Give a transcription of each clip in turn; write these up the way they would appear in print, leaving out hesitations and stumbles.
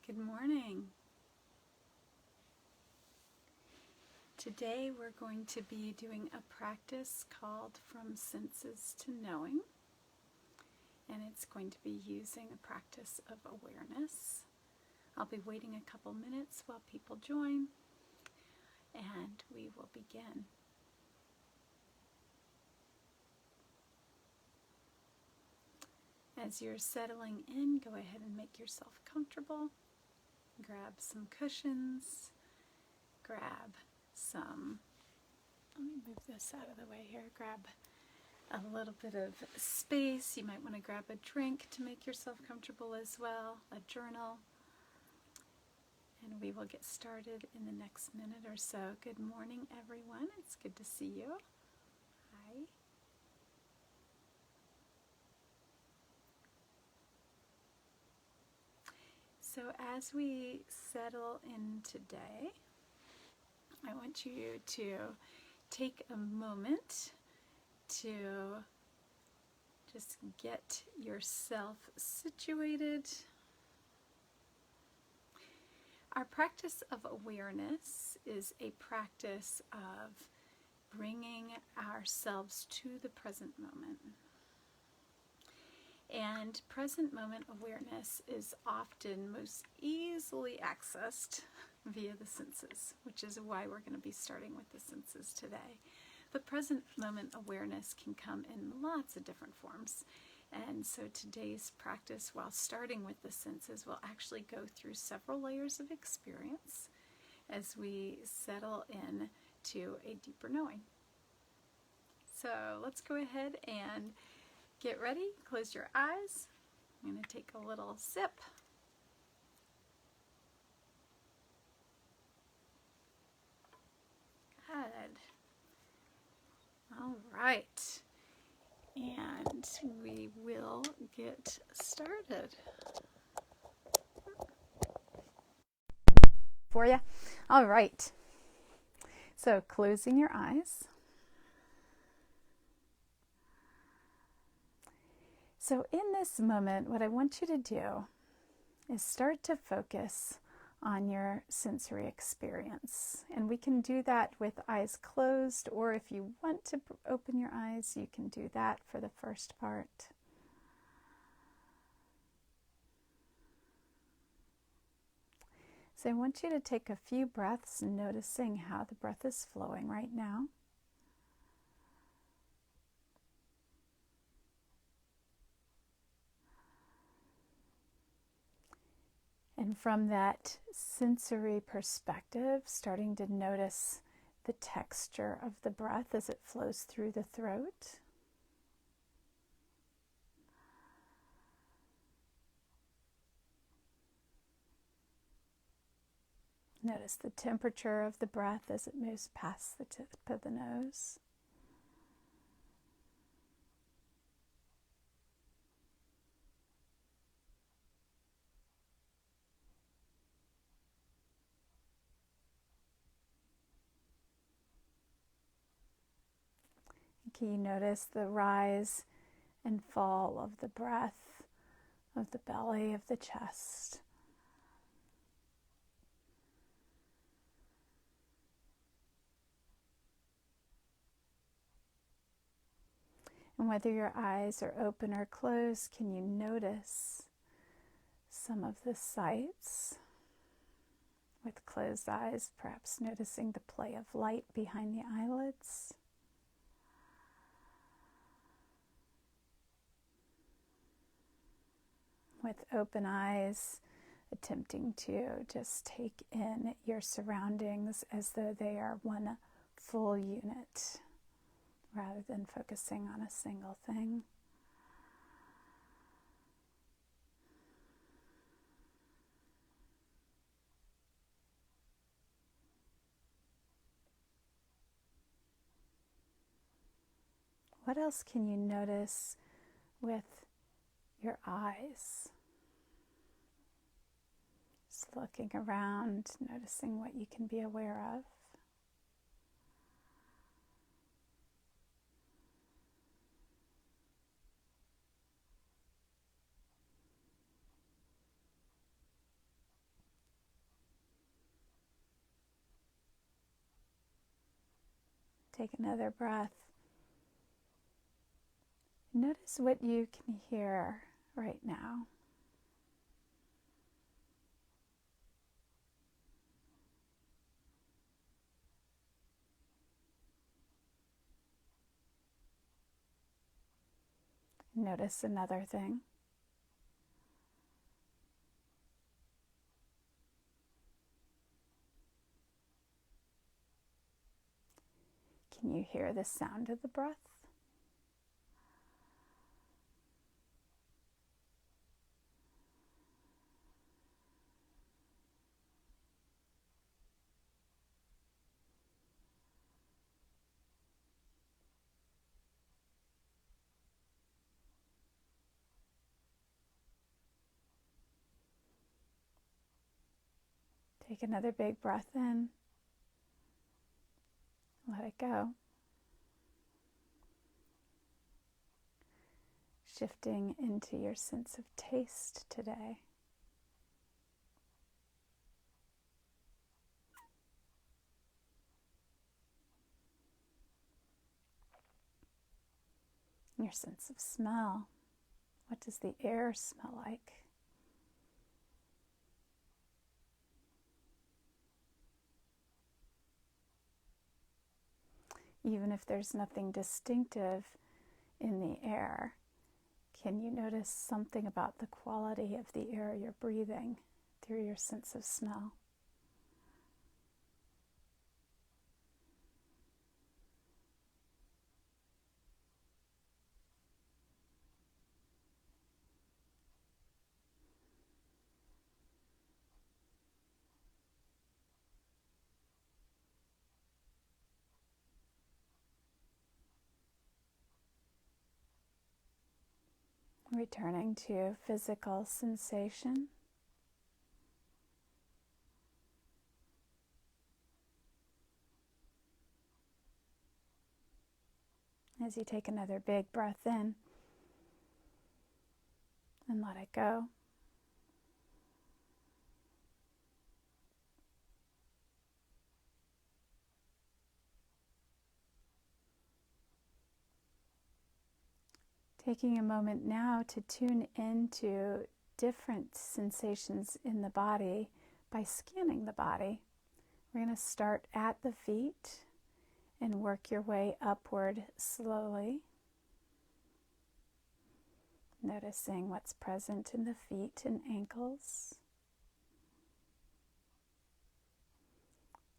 Good morning. Today we're going to be doing a practice called From Senses to Knowing, and it's going to be using a practice of awareness. I'll be waiting a couple minutes while people join, and we will begin. As you're settling in, go ahead and make yourself comfortable. Grab some cushions, grab some, let me move this out of the way here, grab a little bit of space. You might want to grab a drink to make yourself comfortable as well, a journal, and we will get started in the next minute or so. Good morning, everyone. It's good to see you. Hi. So as we settle in today, I want you to take a moment to just get yourself situated. Our practice of awareness is a practice of bringing ourselves to the present moment. And present moment awareness is often most easily accessed via the senses, which is why we're going to be starting with the senses today. But present moment awareness can come in lots of different forms. And so today's practice, while starting with the senses, will actually go through several layers of experience as we settle in to a deeper knowing. So let's go ahead and get ready. Close your eyes. I'm going to take a little sip. Good. All right. And we will get started. For you. All right. So closing your eyes. So in this moment, what I want you to do is start to focus on your sensory experience. And we can do that with eyes closed, or if you want to open your eyes, you can do that for the first part. So I want you to take a few breaths, noticing how the breath is flowing right now. And from that sensory perspective, starting to notice the texture of the breath as it flows through the throat. Notice the temperature of the breath as it moves past the tip of the nose. Can you notice the rise and fall of the breath, of the belly, of the chest? And whether your eyes are open or closed, can you notice some of the sights? With closed eyes, perhaps noticing the play of light behind the eyelids. With open eyes, attempting to just take in your surroundings as though they are one full unit, rather than focusing on a single thing. What else can you notice with your eyes? Just looking around, noticing what you can be aware of. Take another breath. Notice what you can hear right now. Notice another thing. Can you hear the sound of the breath? Take another big breath in. Let it go. Shifting into your sense of taste today. Your sense of smell. What does the air smell like? Even if there's nothing distinctive in the air, can you notice something about the quality of the air you're breathing through your sense of smell? Returning to physical sensation. As you take another big breath in and let it go. Taking a moment now to tune into different sensations in the body by scanning the body. We're going to start at the feet and work your way upward slowly. Noticing what's present in the feet and ankles.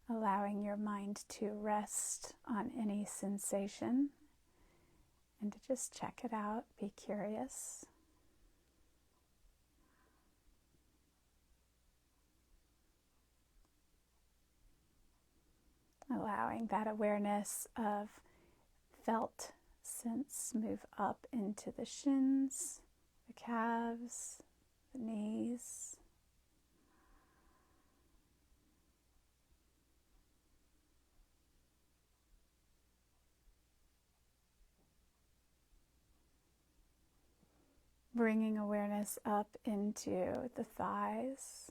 Allowing your mind to rest on any sensation and to just check it out, be curious. Allowing that awareness of felt sense move up into the shins, the calves, the knees. Bringing awareness up into the thighs,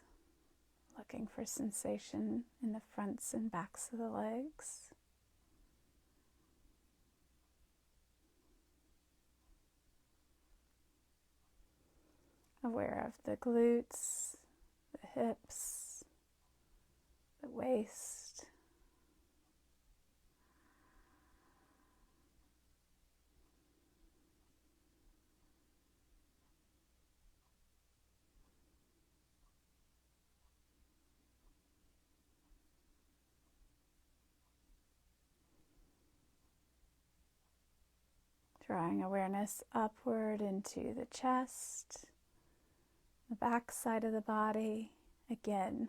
looking for sensation in the fronts and backs of the legs. Aware of the glutes, the hips, the waist. Drawing awareness upward into the chest, the back side of the body. Again,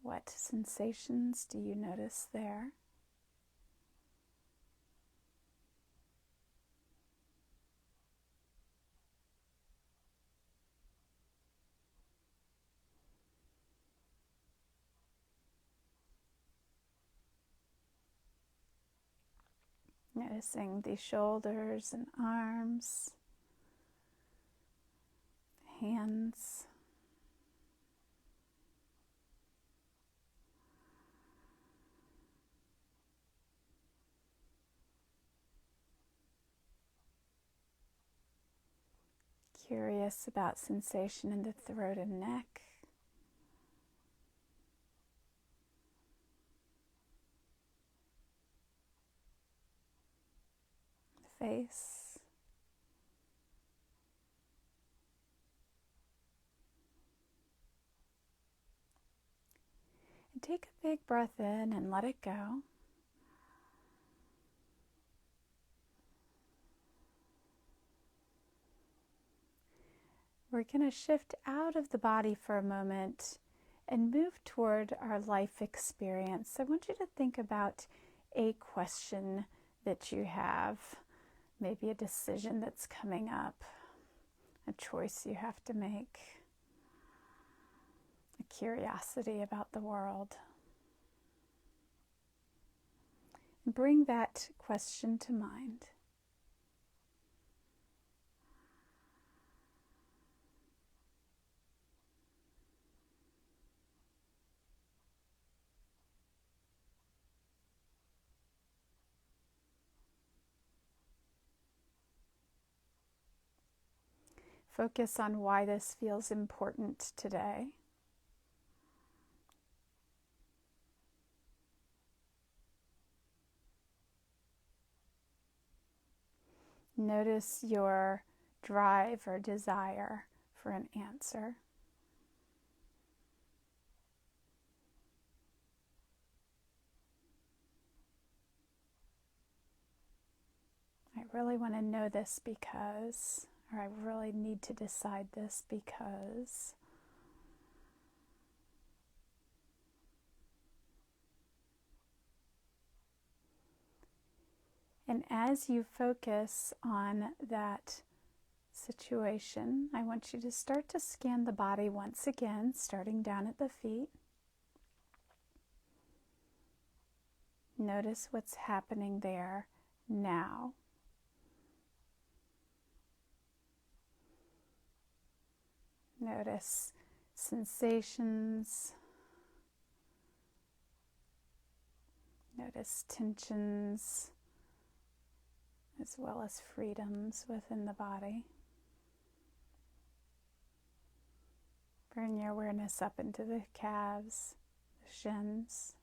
what sensations do you notice there? Noticing the shoulders and arms, hands. Curious about sensation in the throat and neck. The face. And take a big breath in and let it go. We're going to shift out of the body for a moment and move toward our life experience. I want you to think about a question that you have, maybe a decision that's coming up, a choice you have to make, a curiosity about the world. And bring that question to mind. Focus on why this feels important today. Notice your drive or desire for an answer. I really want to know this because, or I really need to decide this because. And as you focus on that situation, I want you to start to scan the body once again, starting down at the feet. Notice what's happening there now. Notice sensations. Notice tensions as well as freedoms within the body. Bring your awareness up into the calves, the shins,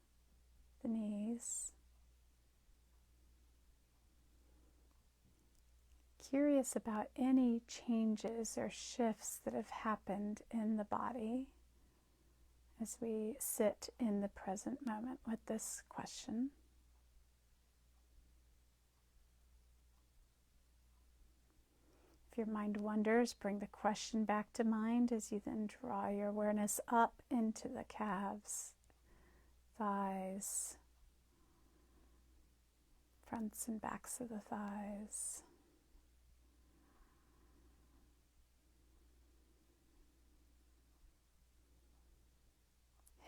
the knees. Curious about any changes or shifts that have happened in the body as we sit in the present moment with this question. If your mind wanders, bring the question back to mind as you then draw your awareness up into the calves, thighs, fronts and backs of the thighs.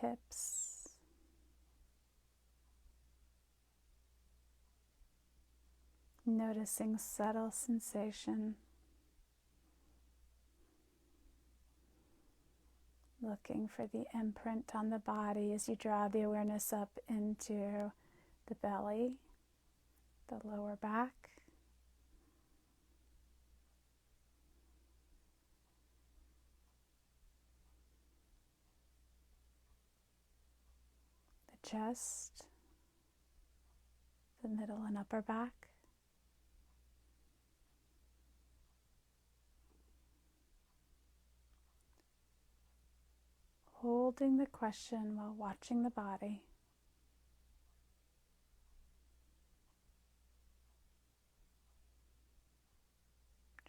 Hips, noticing subtle sensation, looking for the imprint on the body as you draw the awareness up into the belly, the lower back, the chest, the middle and upper back. Holding the question while watching the body.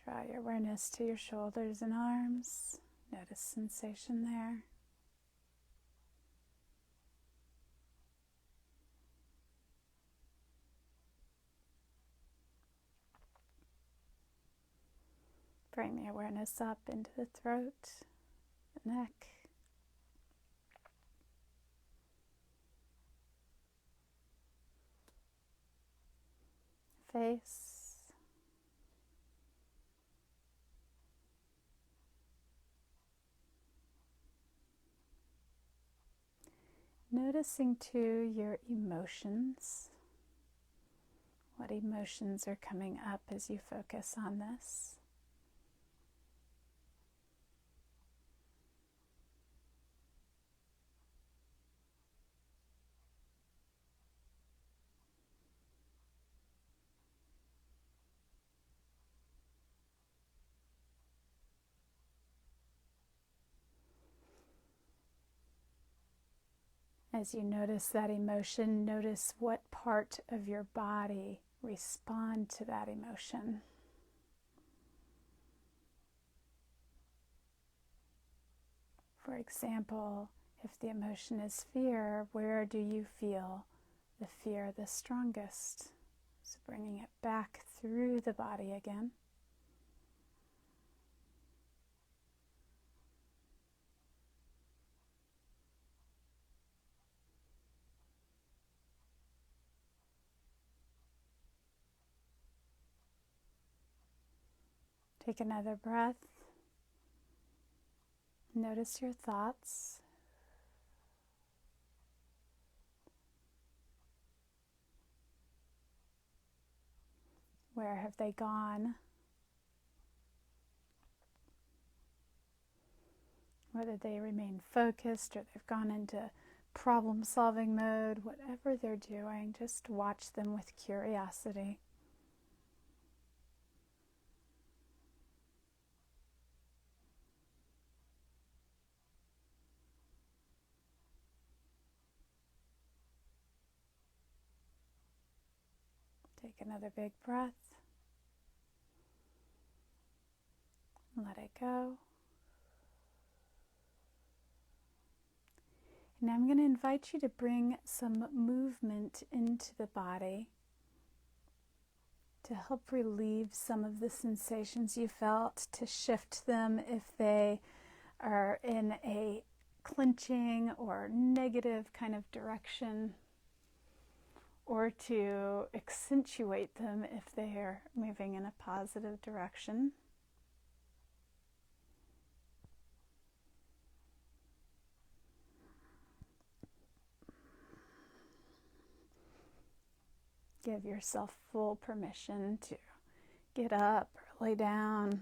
Draw your awareness to your shoulders and arms. Notice sensation there. Bring the awareness up into the throat, the neck, face, noticing too your emotions. What emotions are coming up as you focus on this? As you notice that emotion, notice what part of your body responds to that emotion. For example, if the emotion is fear, where do you feel the fear the strongest? So bringing it back through the body again. Take another breath. Notice your thoughts. Where have they gone? Whether they remain focused or they've gone into problem-solving mode, whatever they're doing, just watch them with curiosity. Take another big breath. Let it go. And I'm going to invite you to bring some movement into the body to help relieve some of the sensations you felt, to shift them if they are in a clenching or negative kind of direction, or to accentuate them if they are moving in a positive direction. Give yourself full permission to get up or lay down,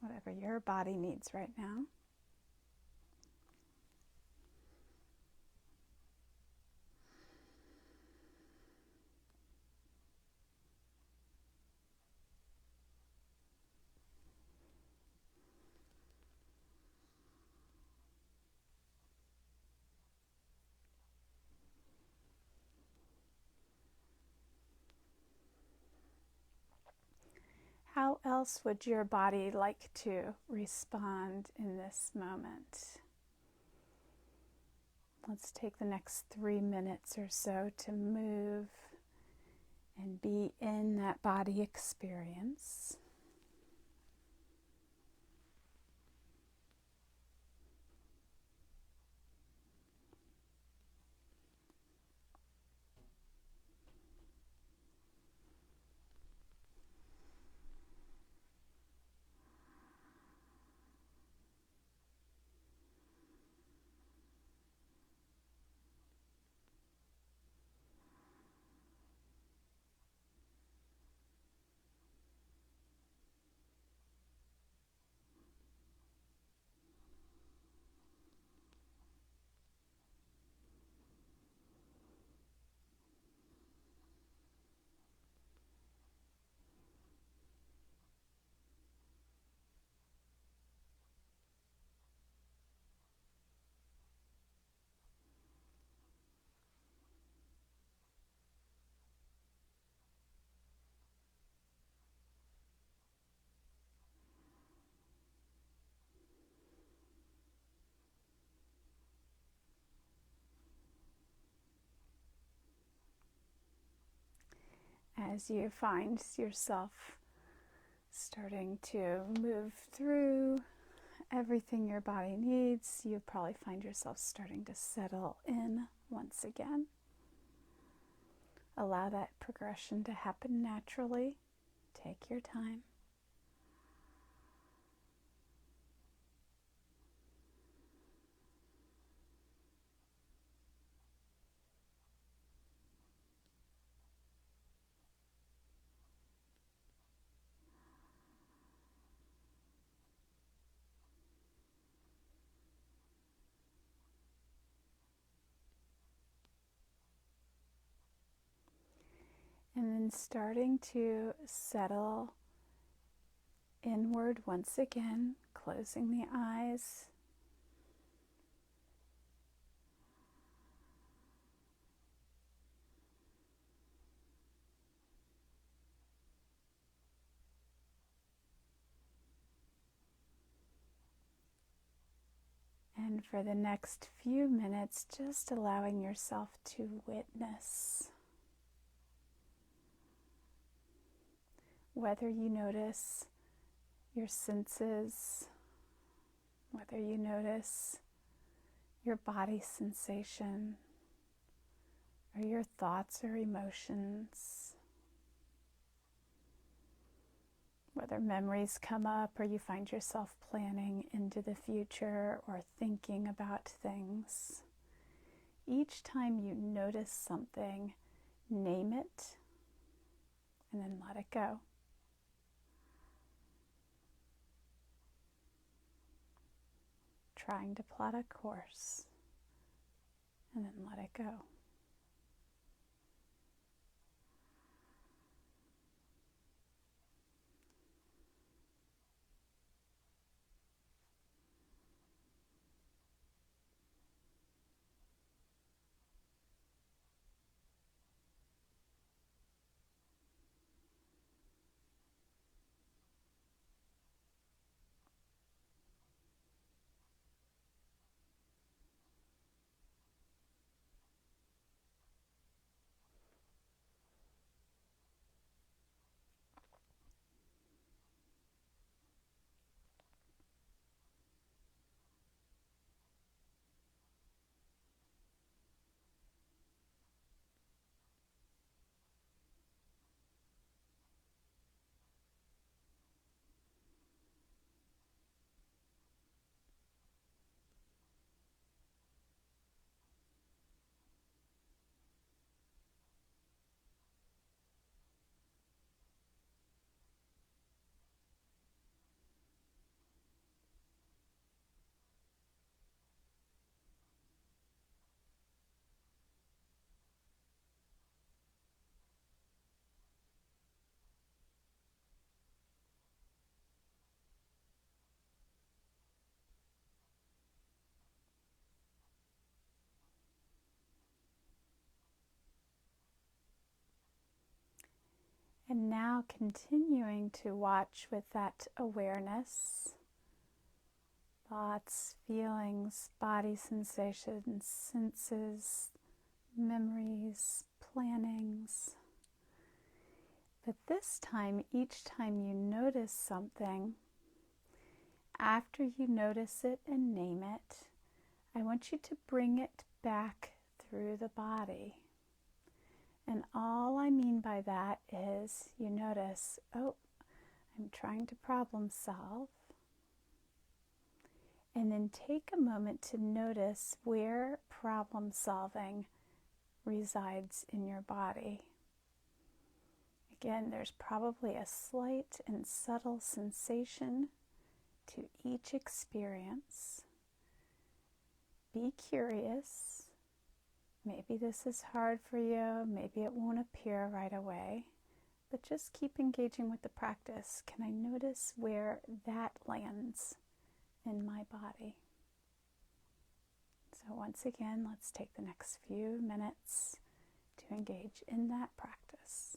whatever your body needs right now. How else would your body like to respond in this moment? Let's take the next 3 minutes or so to move and be in that body experience. As you find yourself starting to move through everything your body needs, you probably find yourself starting to settle in once again. Allow that progression to happen naturally. Take your time. And then starting to settle inward once again, closing the eyes. And for the next few minutes, just allowing yourself to witness. Whether you notice your senses, whether you notice your body sensation, or your thoughts or emotions, whether memories come up or you find yourself planning into the future or thinking about things. Each time you notice something, name it and then let it go. Trying to plot a course and then let it go. And now continuing to watch with that awareness, thoughts, feelings, body sensations, senses, memories, plannings. But this time, each time you notice something, after you notice it and name it, I want you to bring it back through the body. And all I mean by that is you notice, oh, I'm trying to problem solve. And then take a moment to notice where problem solving resides in your body. Again, there's probably a slight and subtle sensation to each experience. Be curious. Maybe this is hard for you, maybe it won't appear right away, but just keep engaging with the practice. Can I notice where that lands in my body? So once again, let's take the next few minutes to engage in that practice.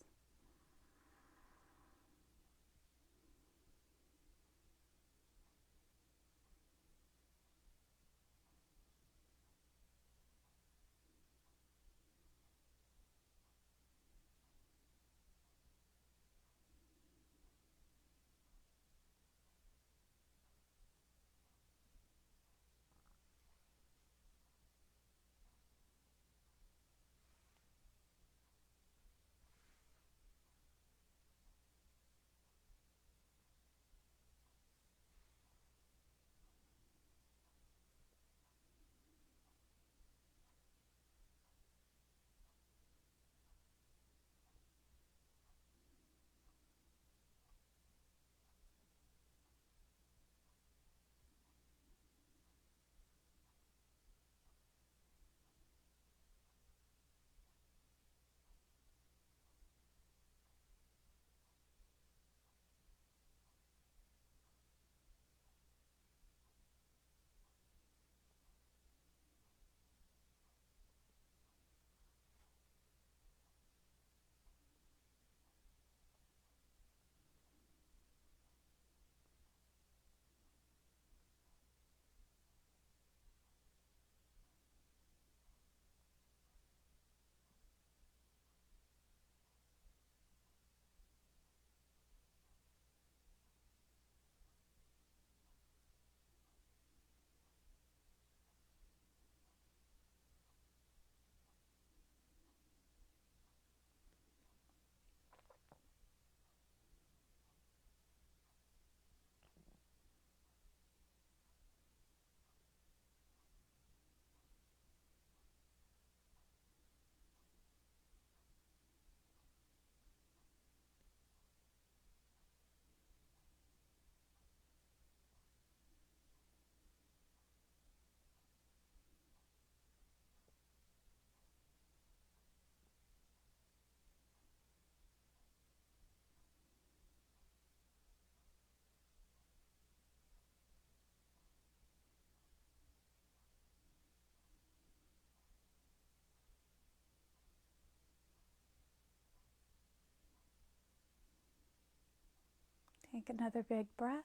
Take another big breath.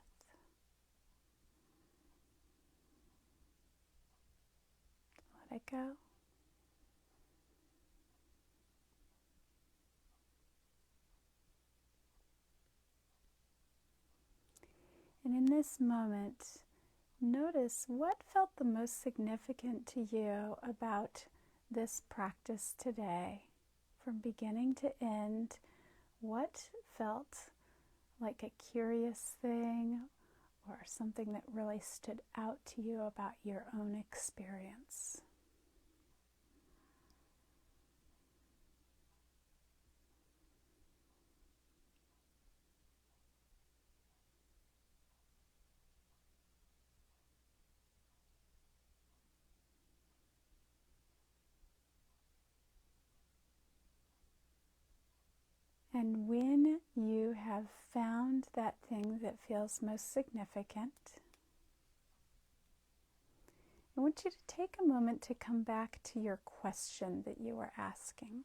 Let it go. And in this moment, notice what felt the most significant to you about this practice today. From beginning to end, what felt like a curious thing or something that really stood out to you about your own experience? And when you have found that thing that feels most significant, I want you to take a moment to come back to your question that you were asking.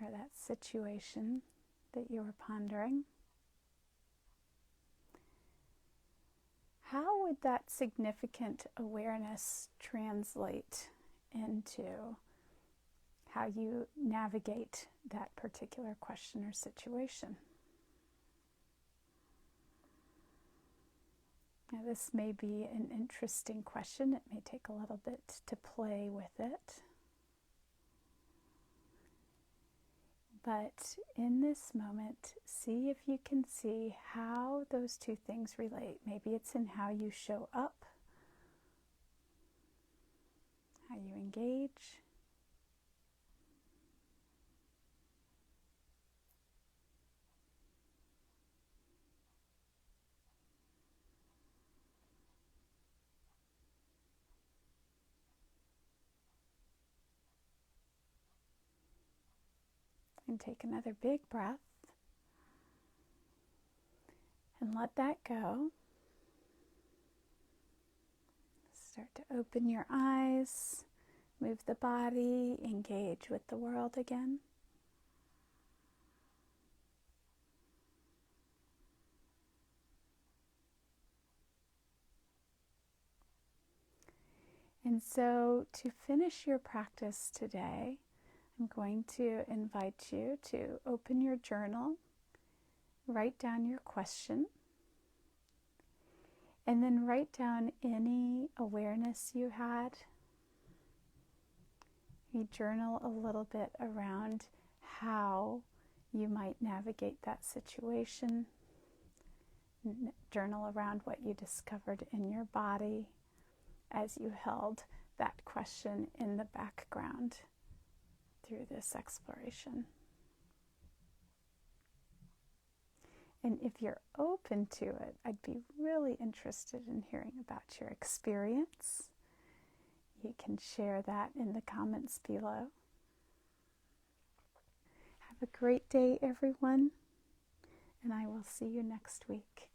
Or that situation that you were pondering. How would that significant awareness translate into how you navigate that particular question or situation? Now, this may be an interesting question. It may take a little bit to play with it. But in this moment, see if you can see how those two things relate. Maybe it's in how you show up, how you engage. And take another big breath and let that go. Start to open your eyes, move the body, engage with the world again. And so to finish your practice today, I'm going to invite you to open your journal, write down your question, and then write down any awareness you had. You journal a little bit around how you might navigate that situation. Journal around what you discovered in your body as you held that question in the background through this exploration. And if you're open to it, I'd be really interested in hearing about your experience. You can share that in the comments below. Have a great day, everyone, and I will see you next week.